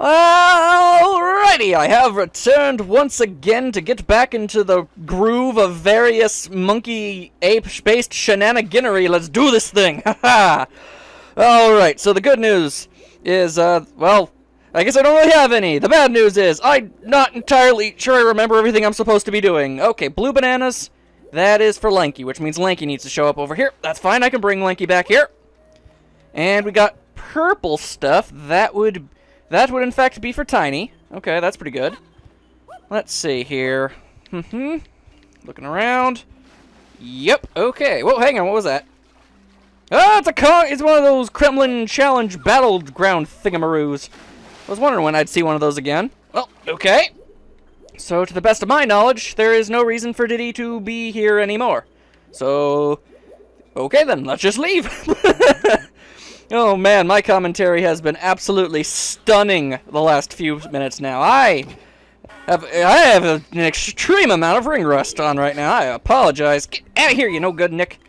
Alrighty, I have returned once again to get back into the groove of various monkey-ape-based shenaniganery. Let's do this thing! Haha! Alright, so the good news is, well, I guess I don't really have any. The bad news is, I'm not entirely sure I remember everything I'm supposed to be doing. Okay, blue bananas, that is for Lanky, which means Lanky needs to show up over here. That's fine, I can bring Lanky back here. And we got purple stuff, that would in fact be for Tiny. Okay, that's pretty good. Let's see here. Looking around. Yep, okay. Whoa, hang on, what was that? Oh, it's one of those Kremlin Challenge battleground thingamaroos. I was wondering when I'd see one of those again. Well, okay. So, to the best of my knowledge, there is no reason for Diddy to be here anymore. So, okay then, let's just leave. Oh man, my commentary has been absolutely stunning the last few minutes now. I have an extreme amount of ring rust on right now. I apologize. Get out of here, you no good Nick.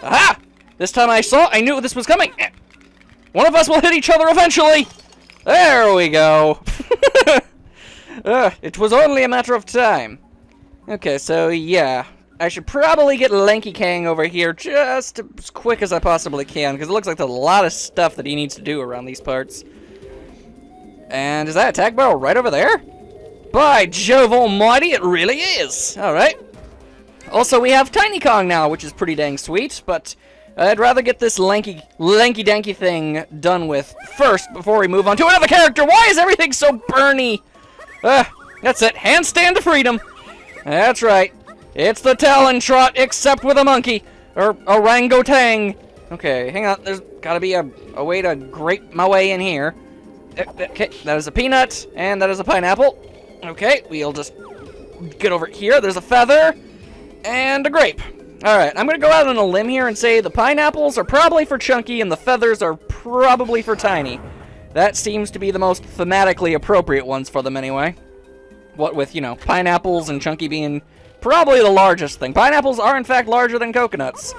Aha! This time I knew this was coming. One of us will hit each other eventually. There we go. It was only a matter of time. Okay, so yeah. I should probably get Lanky Kang over here just as quick as I possibly can, because it looks like there's a lot of stuff that he needs to do around these parts. And is that attack barrel right over there? By Jove almighty, it really is! Alright. Also, we have Tiny Kong now, which is pretty dang sweet, but I'd rather get this lanky-danky thing done with first before we move on to another character. Why is everything so burny? That's it. Handstand to freedom. That's right. It's the Talon Trot, except with a monkey. Or orangutan. Okay, hang on. There's gotta be a way to grape my way in here. Okay, that is a peanut, and that is a pineapple. Okay, we'll just get over here. There's a feather, and a grape. Alright, I'm gonna go out on a limb here and say the pineapples are probably for Chunky, and the feathers are probably for Tiny. That seems to be the most thematically appropriate ones for them anyway. What with, you know, pineapples and Chunky being probably the largest thing. Pineapples are in fact larger than coconuts.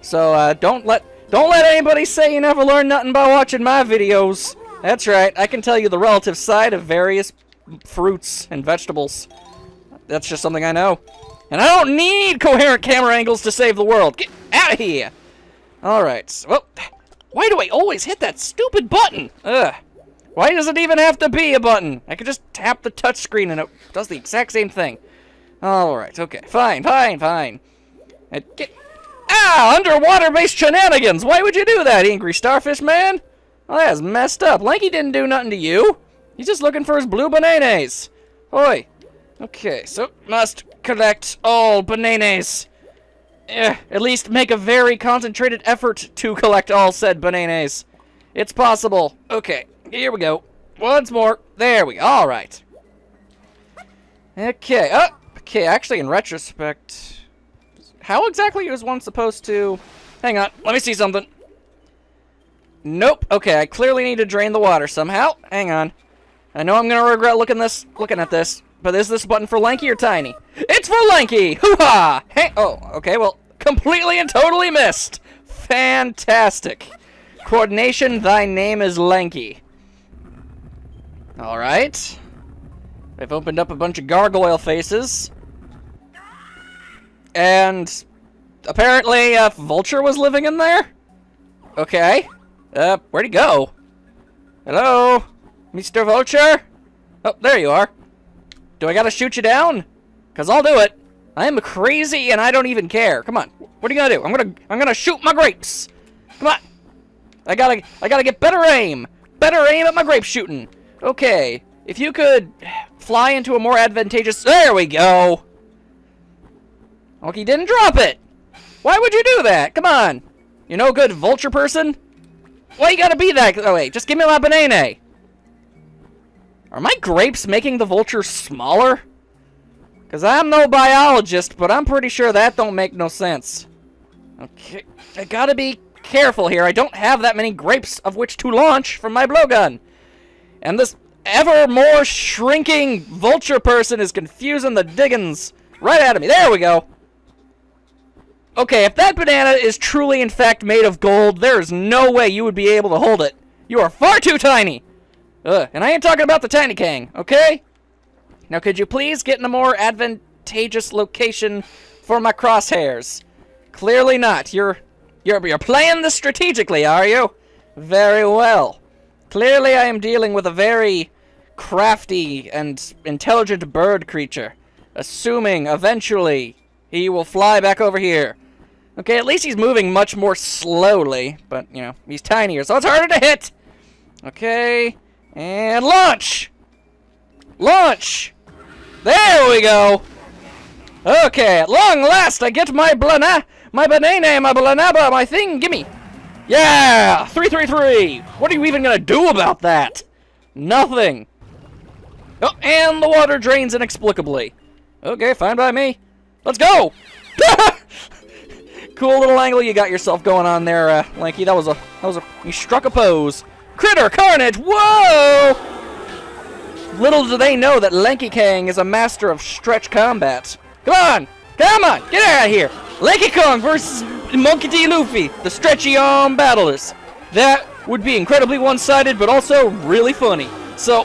So don't let anybody say you never learn nothing by watching my videos. That's right, I can tell you the relative side of various fruits and vegetables. That's just something I know. And I don't need coherent camera angles to save the world. Get out of here. Alright, well, why do I always hit that stupid button? Ugh. Why does it even have to be a button? I could just tap the touchscreen and it does the exact same thing. Alright, okay. Fine. Underwater-based shenanigans! Why would you do that, angry starfish man? Well, that's messed up. Lanky didn't do nothing to you. He's just looking for his blue bananas. Oi. Okay, so must collect all bananas. At least make a very concentrated effort to collect all said bananas. It's possible. Okay, here we go. Once more. There we go. Alright. Okay, okay, actually, in retrospect, how exactly was one supposed to... Hang on, let me see something. Nope. Okay, I clearly need to drain the water somehow. Hang on. I know I'm gonna regret looking at this, but is this button for Lanky or Tiny? It's for Lanky! Hoo-ha! Hey, oh, okay, well, completely and totally missed. Fantastic. Coordination, thy name is Lanky. Alright. I've opened up a bunch of gargoyle faces. And apparently Vulture was living in there? Okay. Where'd he go? Hello? Mr. Vulture? Oh, there you are. Do I gotta shoot you down? 'Cause I'll do it. I am crazy and I don't even care. Come on. What are you gonna do? I'm gonna shoot my grapes. Come on. I gotta get better aim. Better aim at my grape shooting. Okay. If you could fly into a more advantageous... There we go! Okay, didn't drop it! Why would you do that? Come on! You no good vulture person? Why you gotta be that... Oh, wait, just give me my banana! Are my grapes making the vulture smaller? Because I'm no biologist, but I'm pretty sure that don't make no sense. Okay, I gotta be careful here. I don't have that many grapes of which to launch from my blowgun. And this... ever more shrinking vulture person is confusing the diggins right out of me. There we go. Okay, if that banana is truly in fact made of gold, there is no way you would be able to hold it. You are far too tiny. And I ain't talking about the Tiny Kang, okay? Now, could you please get in a more advantageous location for my crosshairs? Clearly not. You're playing this strategically, are you? Very well. Clearly, I am dealing with a very crafty and intelligent bird creature. Assuming, eventually, he will fly back over here. Okay, at least he's moving much more slowly. But, you know, he's tinier, so it's harder to hit. Okay. And launch! Launch! There we go! Okay, at long last, I get my banana, my blanaba, my thing, gimme! Yeah! 333! What are you even gonna do about that? Nothing! Oh, and the water drains inexplicably. Okay, fine by me. Let's go! Cool little angle you got yourself going on there, Lanky. You struck a pose. Critter carnage! Whoa! Little do they know that Lanky Kang is a master of stretch combat. Come on! Come on! Get out of here! Lanky Kong versus Monkey D. Luffy, the stretchy arm battlers. That would be incredibly one-sided, but also really funny. So,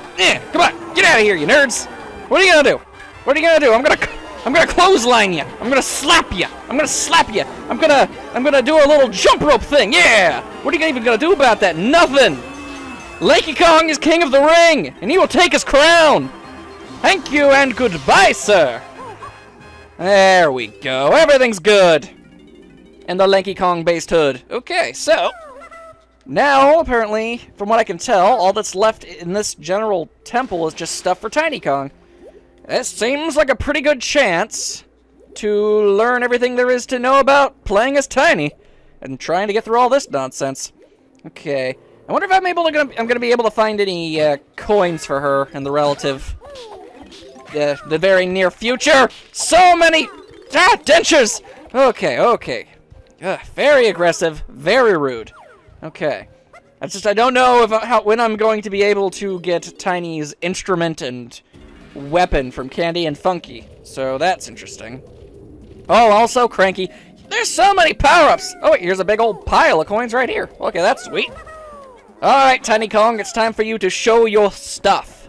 come on! Get out of here, you nerds! What are you gonna do? What are you gonna do? I'm gonna clothesline you. I'm gonna slap you. I'm gonna slap you. I'm gonna do a little jump rope thing. Yeah! What are you even gonna do about that? Nothing! Lanky Kong is king of the ring, and he will take his crown. Thank you and goodbye, sir. There we go. Everything's good. And the Lanky Kong-based hood. Okay, so now, apparently, from what I can tell, all that's left in this general temple is just stuff for Tiny Kong. This seems like a pretty good chance to learn everything there is to know about playing as Tiny and trying to get through all this nonsense. Okay. I wonder if I'm gonna be able to find any coins for her in the the very near future. So many dentures. Okay. Very aggressive, very rude. Okay, I don't know when I'm going to be able to get Tiny's instrument and weapon from Candy and Funky. So that's interesting. Oh, also Cranky. There's so many power-ups. Oh, wait, here's a big old pile of coins right here. Okay, that's sweet. Alright, Tiny Kong, it's time for you to show your stuff.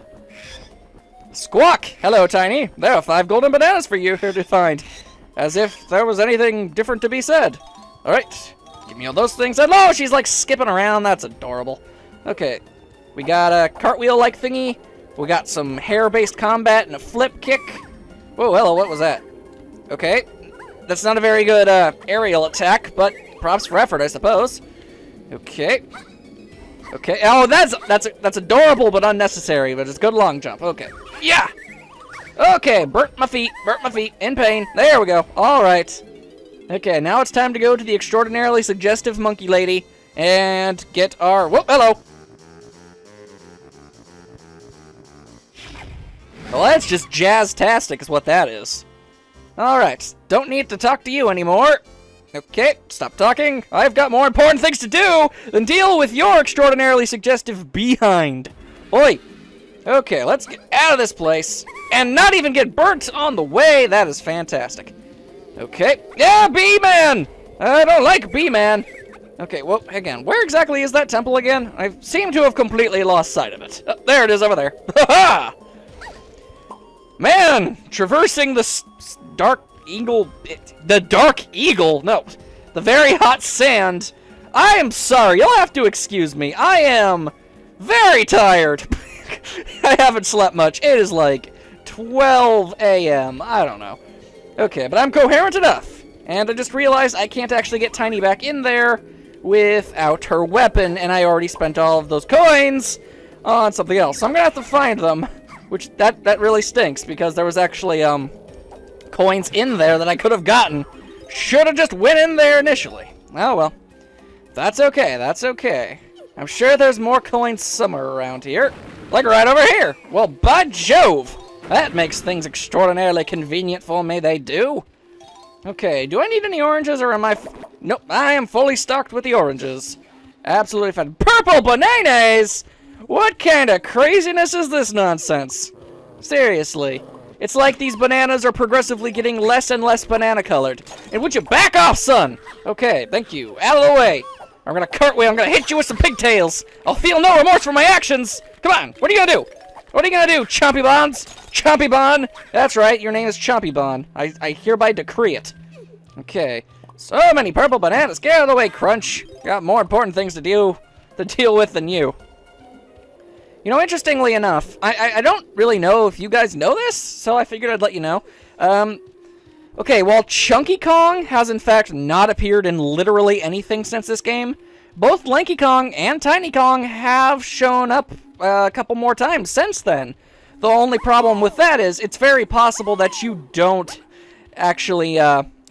Squawk! Hello, Tiny. There are 5 golden bananas for you here to find. As if there was anything different to be said. Alright, give me all those things. And oh, she's like skipping around. That's adorable. Okay, we got a cartwheel-like thingy. We got some hair-based combat and a flip kick. Whoa, hello, what was that? Okay, that's not a very good aerial attack, but props for effort, I suppose. Okay. Okay. Oh, that's adorable but unnecessary, but it's a good long jump. Okay. Yeah. Okay. Burnt my feet. In pain. There we go. All right. Okay. Now it's time to go to the extraordinarily suggestive monkey lady and get our. Whoa. Hello. Well, that's just jazz-tastic is what that is. All right. Don't need to talk to you anymore. Okay, stop talking. I've got more important things to do than deal with your extraordinarily suggestive behind. Oi. Okay, let's get out of this place and not even get burnt on the way. That is fantastic. Okay. Yeah, B-Man! I don't like B-Man. Okay, well, again, where exactly is that temple again? I seem to have completely lost sight of it. Oh, there it is over there. Ha-ha! Man, traversing the dark eagle, the dark eagle, no, the very hot sand. I am sorry, you'll have to excuse me. I am very tired. I haven't slept much. It is like 12 a.m. I don't know. Okay, but I'm coherent enough. And I just realized I can't actually get Tiny back in there without her weapon, and I already spent all of those coins on something else. So I'm gonna have to find them, which that really stinks because there was actually coins in there that I could have gotten. Should have just went in there initially. Oh well. That's okay, that's okay. I'm sure there's more coins somewhere around here. Like right over here. Well, by Jove! That makes things extraordinarily convenient for me, they do. Okay, do I need any oranges or am I... Nope, I am fully stocked with the oranges. Absolutely fine. Purple bananas! What kind of craziness is this nonsense? Seriously. It's like these bananas are progressively getting less and less banana colored. And would you back off, son? Okay, thank you. Out of the way. I'm gonna cartwheel. I'm gonna hit you with some pigtails. I'll feel no remorse for my actions. Come on, what are you gonna do? What are you gonna do, Chompy Bonds? Chompy Bond? That's right, your name is Chompy Bond. I hereby decree it. Okay, so many purple bananas. Get out of the way, Crunch. Got more important things to deal with than you. You know, interestingly enough, I don't really know if you guys know this, so I figured I'd let you know. Okay, while Chunky Kong has in fact not appeared in literally anything since this game, both Lanky Kong and Tiny Kong have shown up a couple more times since then. The only problem with that is it's very possible that you don't actually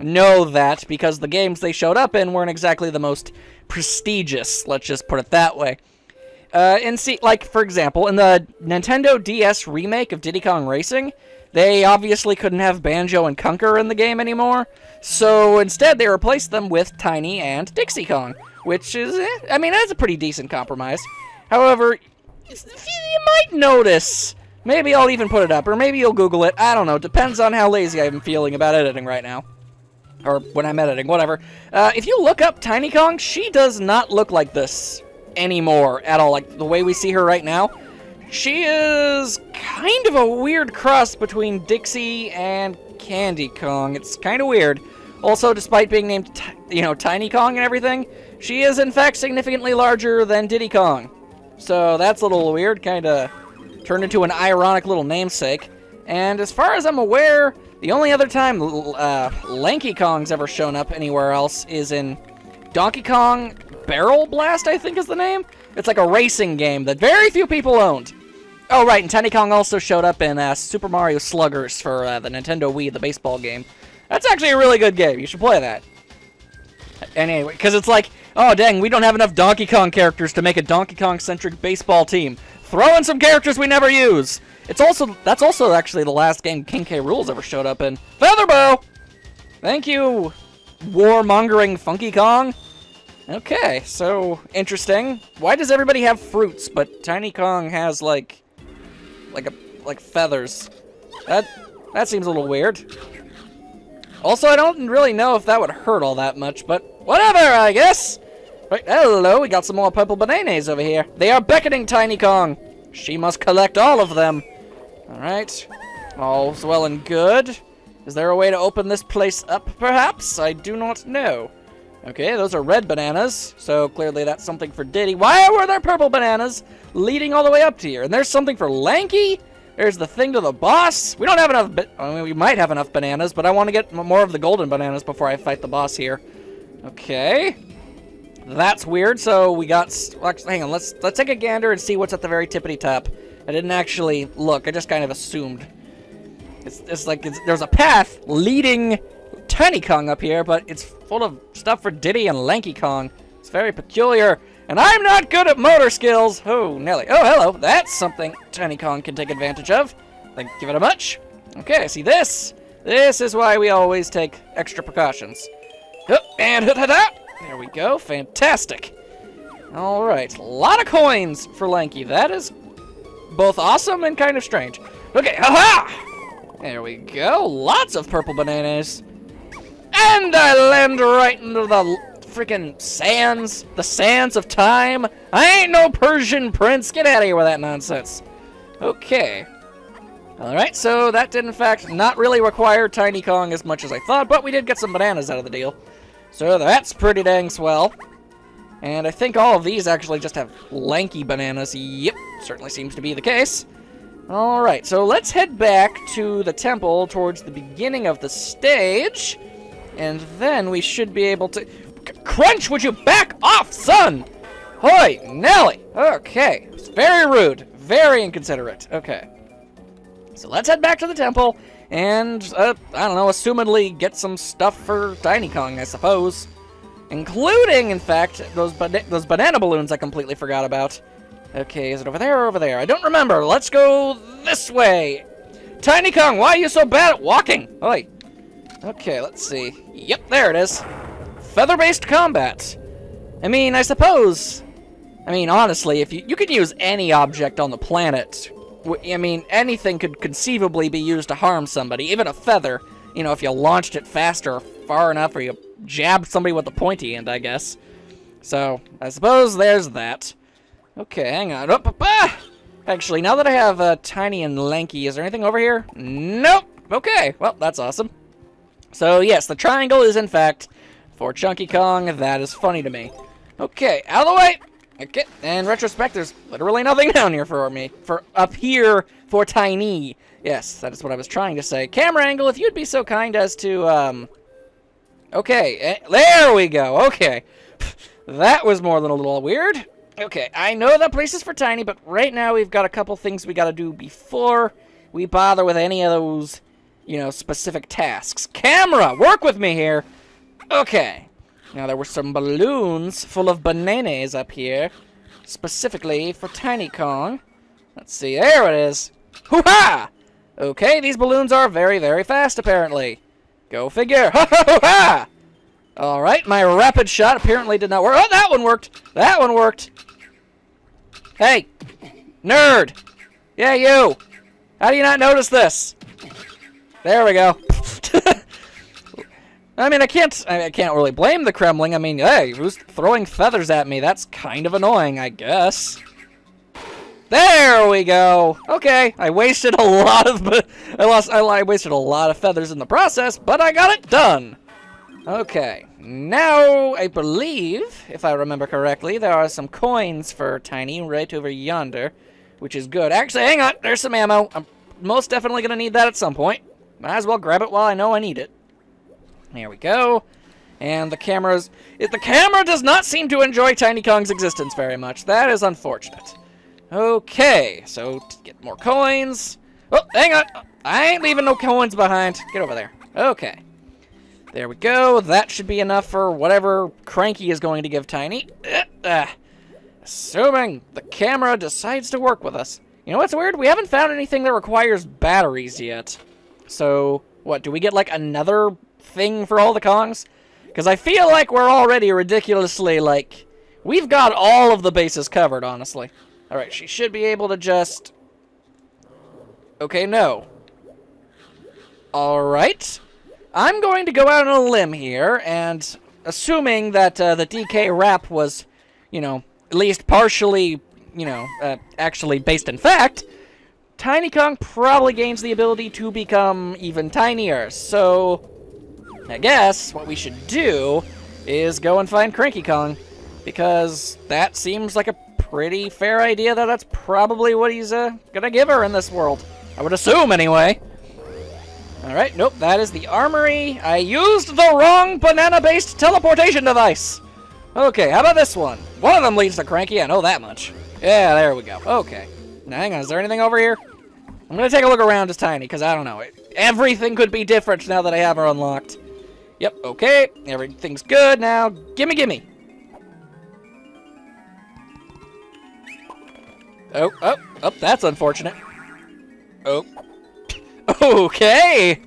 know that because the games they showed up in weren't exactly the most prestigious, let's just put it that way. Like, for example, in the Nintendo DS remake of Diddy Kong Racing, they obviously couldn't have Banjo and Conker in the game anymore, so instead they replaced them with Tiny and Dixie Kong, which is, I mean, that's a pretty decent compromise. However, you might notice, maybe I'll even put it up, or maybe you'll Google it, I don't know, depends on how lazy I'm feeling about editing right now. Or when I'm editing, whatever. If you look up Tiny Kong, she does not look like this anymore at all, like the way we see her right now. She is kind of a weird cross between Dixie and Candy Kong. It's kind of weird. Also, despite being named, Tiny Kong and everything, she is in fact significantly larger than Diddy Kong. So that's a little weird, kind of turned into an ironic little namesake. And as far as I'm aware, the only other time Lanky Kong's ever shown up anywhere else is in Donkey Kong Barrel Blast, I think is the name. It's like a racing game that very few people owned. Oh, right, and Tiny Kong also showed up in Super Mario Sluggers for the Nintendo Wii, the baseball game. That's actually a really good game. You should play that. Anyway, because it's like, oh, dang, we don't have enough Donkey Kong characters to make a Donkey Kong-centric baseball team. Throw in some characters we never use. That's also actually the last game King K. Rool's ever showed up in. Featherbow! Thank you, warmongering Funky Kong. Okay, so interesting. Why does everybody have fruits, but Tiny Kong has like feathers? That seems a little weird. Also, I don't really know if that would hurt all that much, but whatever, I guess. Right, hello, we got some more purple bananas over here. They are beckoning Tiny Kong. She must collect all of them. Alright. All's well and good. Is there a way to open this place up, perhaps? I do not know. Okay, those are red bananas, so clearly that's something for Diddy. Why were there purple bananas leading all the way up to here? And there's something for Lanky? There's the thing to the boss? We don't have enough, I mean, we might have enough bananas, but I want to get more of the golden bananas before I fight the boss here. Okay. That's weird, so we got, hang on, let's take a gander and see what's at the very tippity top. I didn't actually look, I just kind of assumed. It's like, there's a path leading Tiny Kong up here, but it's full of stuff for Diddy and Lanky Kong. It's very peculiar, and I'm not good at motor skills. Oh, Nelly. Oh, hello. That's something Tiny Kong can take advantage of. Thank you very much. Okay, see this? This is why we always take extra precautions. And there we go. Fantastic. All right, a lot of coins for Lanky. That is both awesome and kind of strange. Okay, haha! There we go. Lots of purple bananas. And I land right into the freaking sands. The sands of time. I ain't no Persian prince. Get out of here with that nonsense. Okay. Alright, so that did in fact not really require Tiny Kong as much as I thought, but we did get some bananas out of the deal. So that's pretty dang swell. And I think all of these actually just have lanky bananas. Yep, certainly seems to be the case. Alright, so let's head back to the temple towards the beginning of the stage. And then we should be able to... Crunch, would you back off, son? Hoy, Nelly. Okay, it's very rude. Very inconsiderate. Okay. So let's head back to the temple and, I don't know, assumedly get some stuff for Tiny Kong, I suppose. Including, in fact, those banana balloons I completely forgot about. Okay, is it over there or over there? I don't remember. Let's go this way. Tiny Kong, why are you so bad at walking? Oi. Okay, let's see. Yep, there it is. Feather-based combat. I mean, I suppose... I mean, honestly, if you could use any object on the planet. I mean, anything could conceivably be used to harm somebody. Even a feather. You know, if you launched it fast or far enough, or you jabbed somebody with the pointy end, I guess. So, I suppose there's that. Okay, hang on. Actually, now that I have Tiny and Lanky, is there anything over here? Nope. Okay, well, that's awesome. So, yes, the triangle is, in fact, for Chunky Kong. That is funny to me. Okay, out of the way. Okay, in retrospect, there's literally nothing down here for me. Up here for Tiny. Yes, that is what I was trying to say. Camera angle, if you'd be so kind as to, okay, there we go. Okay, that was more than a little weird. Okay, I know that place is for Tiny, but right now we've got a couple things we gotta do before we bother with any of those, you know, specific tasks. Camera, work with me here. Okay. Now, there were some balloons full of bananas up here, specifically for Tiny Kong. Let's see, there it is. Hoo-ha! Okay, these balloons are very, very fast, apparently. Go figure. Ha-ha-ha! Alright, my rapid shot apparently did not work. Oh, that one worked! That one worked! Hey! Nerd! Yeah, you! How do you not notice this? There we go. I mean, I can't really blame the Kremling. I mean, hey, who's throwing feathers at me? That's kind of annoying, I guess. There we go. Okay, I wasted a lot of, I wasted a lot of feathers in the process, but I got it done. Okay, now I believe, if I remember correctly, there are some coins for Tiny right over yonder, which is good. Actually, hang on, there's some ammo. I'm most definitely gonna need that at some point. Might as well grab it while I know I need it. There we go. And the camera does not seem to enjoy Tiny Kong's existence very much. That is unfortunate. Okay, so to get more coins. Oh, hang on. I ain't leaving no coins behind. Get over there. Okay. There we go. That should be enough for whatever Cranky is going to give Tiny. Assuming the camera decides to work with us. You know what's weird? We haven't found anything that requires batteries yet. So, what, do we get like another thing for all the Kongs? Because I feel like we're already ridiculously, like, we've got all of the bases covered, honestly. Alright, she should be able to just... Okay, no. Alright. I'm going to go out on a limb here, and assuming that the DK rap was, you know, at least partially, you know, actually based in fact, Tiny Kong probably gains the ability to become even tinier. So, I guess what we should do is go and find Cranky Kong, because that seems like a pretty fair idea that that's probably what he's gonna give her in this world. I would assume, anyway. Alright, nope, that is the armory. I used the wrong banana-based teleportation device. Okay, how about this one? One of them leads to Cranky, I know that much. Yeah, there we go. Okay. Now, hang on, is there anything over here? I'm gonna take a look around as Tiny, because I don't know. Everything could be different now that I have her unlocked. Yep, okay. Everything's good now. Gimme, gimme. Oh, that's unfortunate. Oh. Okay!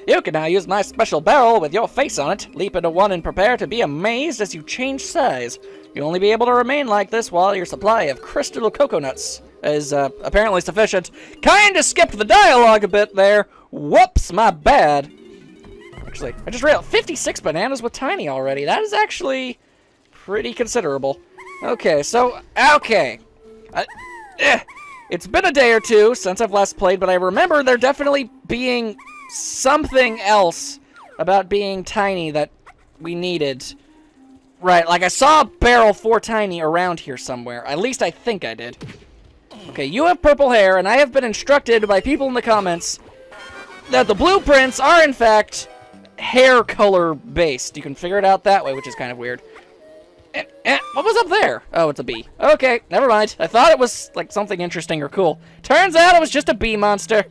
You can now use my special barrel with your face on it. Leap into one and prepare to be amazed as you change size. You'll only be able to remain like this while your supply of crystal coconuts is apparently sufficient. Kinda skipped the dialogue a bit there. Whoops, my bad. Actually, I just realized 56 bananas with Tiny already. That is actually pretty considerable. Okay, so, okay. It's been a day or two since I've last played, but I remember there definitely being something else about being Tiny that we needed. Right, like I saw a barrel for Tiny around here somewhere. At least I think I did. Okay, you have purple hair, and I have been instructed by people in the comments that the blueprints are, in fact, hair color based. You can figure it out that way, which is kind of weird. What was up there? Oh, it's a bee. Okay, never mind. I thought it was, like, something interesting or cool. Turns out it was just a bee monster.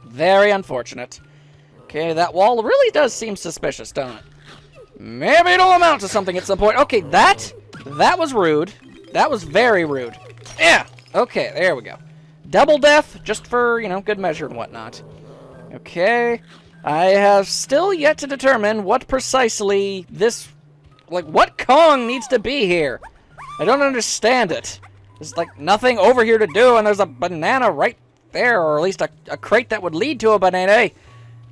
Very unfortunate. Okay, that wall really does seem suspicious, don't it? Maybe it'll amount to something at some point. Okay, that was rude. That was very rude. Yeah. Okay, there we go. Double death, just for, you know, good measure and whatnot. Okay. I have still yet to determine what precisely this... Like, what Kong needs to be here? I don't understand it. There's, like, nothing over here to do, and there's a banana right there, or at least a crate that would lead to a banana.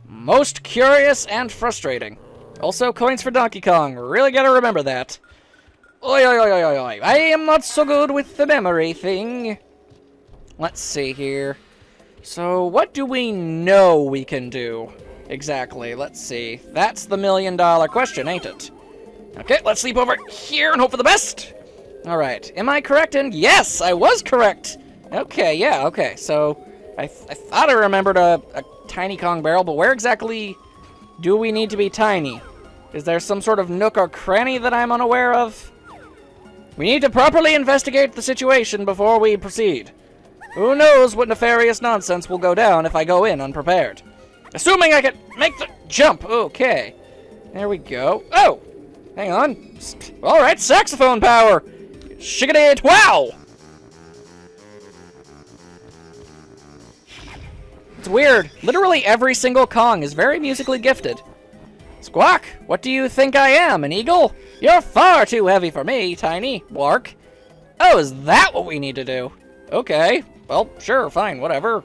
Most curious and frustrating. Also, coins for Donkey Kong. Really gotta remember that. Oi, oi, oi, oi, oi. I am not so good with the memory thing. Let's see here. So, what do we know we can do? Exactly, let's see. That's the $1,000,000 question, ain't it? Okay, let's sleep over here and hope for the best. Alright, am I correct in? Yes, I was correct. Okay, yeah, okay. So, I thought I remembered a tiny Kong barrel, but where exactly do we need to be tiny? Is there some sort of nook or cranny that I'm unaware of? We need to properly investigate the situation before we proceed. Who knows what nefarious nonsense will go down if I go in unprepared. Assuming I can make the jump. Okay. There we go. Oh! Hang on. Alright, saxophone power! Shiggity, wow! It's weird. Literally every single Kong is very musically gifted. Squawk, what do you think I am, an eagle? You're far too heavy for me, Tiny. Wark. Oh, is that what we need to do? Okay. Well, sure, fine, whatever.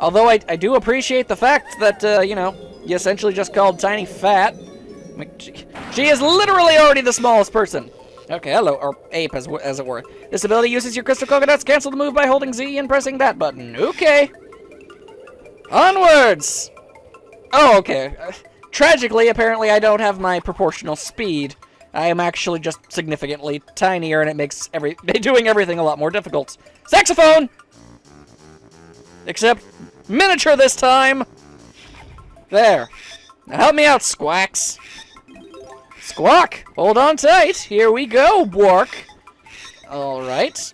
Although I do appreciate the fact that, you know, you essentially just called Tiny fat. I mean, she is literally already the smallest person. Okay, hello, or ape, as it were. This ability uses your crystal coconuts. Cancel the move by holding Z and pressing that button. Okay. Onwards! Oh, okay. Tragically, apparently I don't have my proportional speed. I am actually just significantly tinier, and it makes doing everything a lot more difficult. Saxophone! Except miniature this time! There. Now help me out, Squawks. Squawk! Hold on tight. Here we go, Bork. Alright.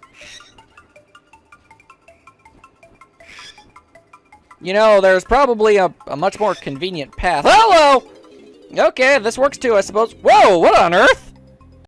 You know, there's probably a much more convenient path. Hello! Okay, this works too, I suppose. Whoa, what on earth?